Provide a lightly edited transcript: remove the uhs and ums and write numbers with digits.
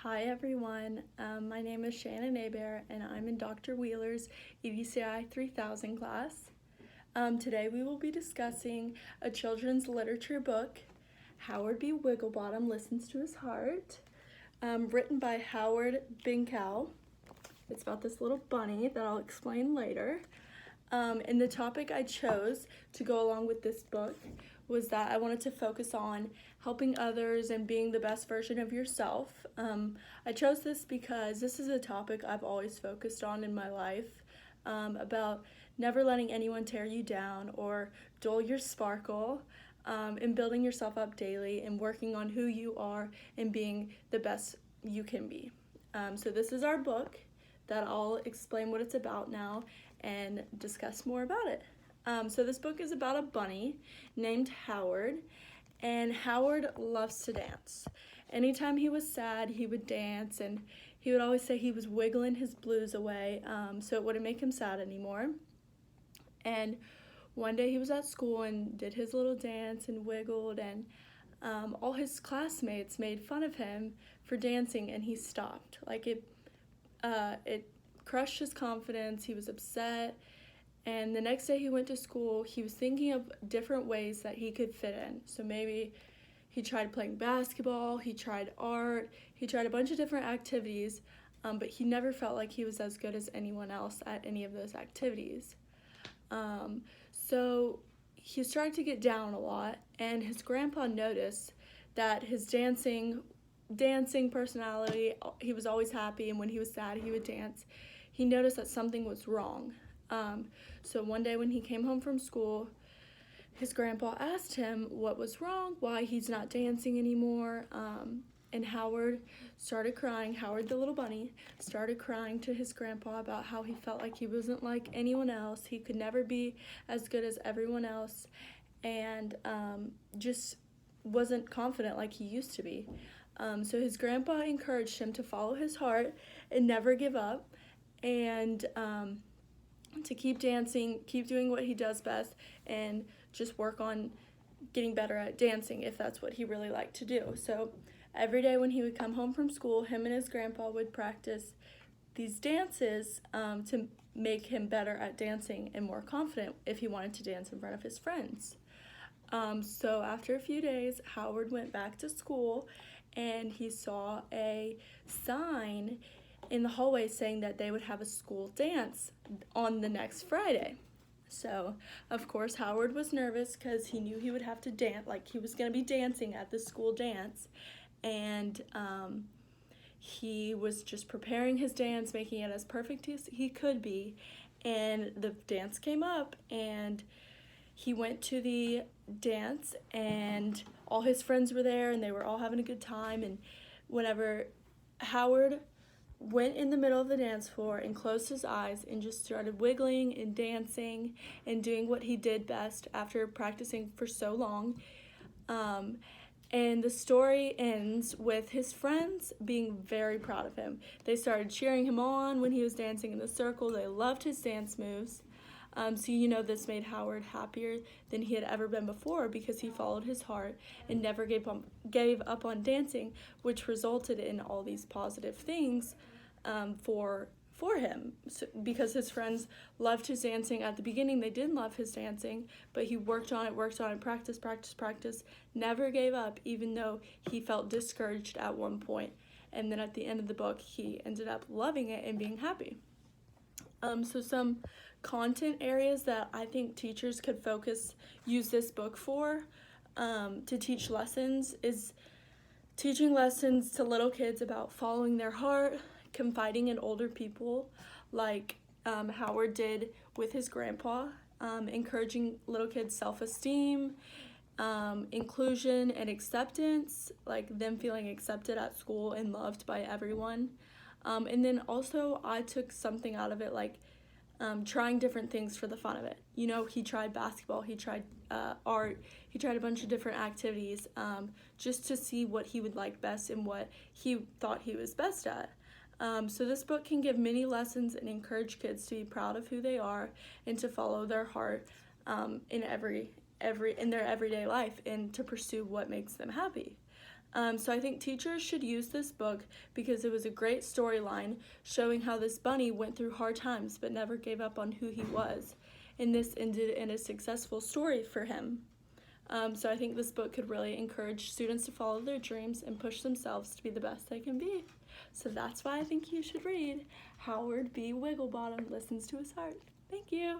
Hi everyone, my name is Shannon Aber and I'm in Dr. Wheeler's EDCI 3000 class. Today we will be discussing a children's literature book, Howard B. Wigglebottom Listens to His Heart, written by Howard Binkow. It's about this little bunny that I'll explain later. And the topic I chose to go along with this book was that I wanted to focus on helping others and being the best version of yourself. I chose this because this is a topic I've always focused on in my life, about never letting anyone tear you down or dull your sparkle, and building yourself up daily and working on who you are and being the best you can be. So this is our book that I'll explain what it's about now and discuss more about it. So this book is about a bunny named Howard, and Howard loves to dance. Anytime he was sad, he would dance, and he would always say he was wiggling his blues away, so it wouldn't make him sad anymore. And one day he was at school and did his little dance and wiggled, and all his classmates made fun of him for dancing, and he stopped. It crushed his confidence. He was upset. And the next day he went to school, he was thinking of different ways that he could fit in. So maybe he tried playing basketball, he tried art, he tried a bunch of different activities, but he never felt like he was as good as anyone else at any of those activities. So he started to get down a lot, and his grandpa noticed that his dancing personality, he was always happy, and when he was sad, he would dance. He noticed that something was wrong. So one day when he came home from school, his grandpa asked him what was wrong, why he's not dancing anymore, and Howard started crying. Howard, the little bunny, started crying to his grandpa about how he felt like he wasn't like anyone else. He could never be as good as everyone else, and just wasn't confident like he used to be. So his grandpa encouraged him to follow his heart and never give up, and to keep dancing, keep doing what he does best, and just work on getting better at dancing if that's what he really liked to do. So every day when he would come home from school, him and his grandpa would practice these dances to make him better at dancing and more confident if he wanted to dance in front of his friends. So after a few days, Howard went back to school, and he saw a sign in the hallway saying that they would have a school dance on the next Friday. So, of course, Howard was nervous because he knew he would have to dance, like he was going to be dancing at the school dance. And he was just preparing his dance, making it as perfect as he could be. And the dance came up, and he went to the dance, and all his friends were there, and they were all having a good time. And whenever Howard went in the middle of the dance floor and closed his eyes and just started wiggling and dancing and doing what he did best after practicing for so long. And the story ends with his friends being very proud of him. They started cheering him on when he was dancing in the circle. They loved his dance moves. So this made Howard happier than he had ever been before because he followed his heart and never gave up on dancing, which resulted in all these positive things for him. So, because his friends loved his dancing at the beginning, they didn't love his dancing, but he worked on it, practice, never gave up, even though he felt discouraged at one point. And then at the end of the book, he ended up loving it and being happy. So some content areas that I think teachers could use this book for, to teach lessons, is teaching lessons to little kids about following their heart, confiding in older people like Howard did with his grandpa, encouraging little kids' self-esteem, inclusion and acceptance, like them feeling accepted at school and loved by everyone. And then also I took something out of it, like trying different things for the fun of it. He tried basketball, he tried art, he tried a bunch of different activities, just to see what he would like best and what he thought he was best at. So this book can give many lessons and encourage kids to be proud of who they are and to follow their heart in their everyday life and to pursue what makes them happy. So I think teachers should use this book because it was a great storyline showing how this bunny went through hard times but never gave up on who he was. And this ended in a successful story for him. So I think this book could really encourage students to follow their dreams and push themselves to be the best they can be. So that's why I think you should read Howard B. Wigglebottom Listens to His Heart. Thank you.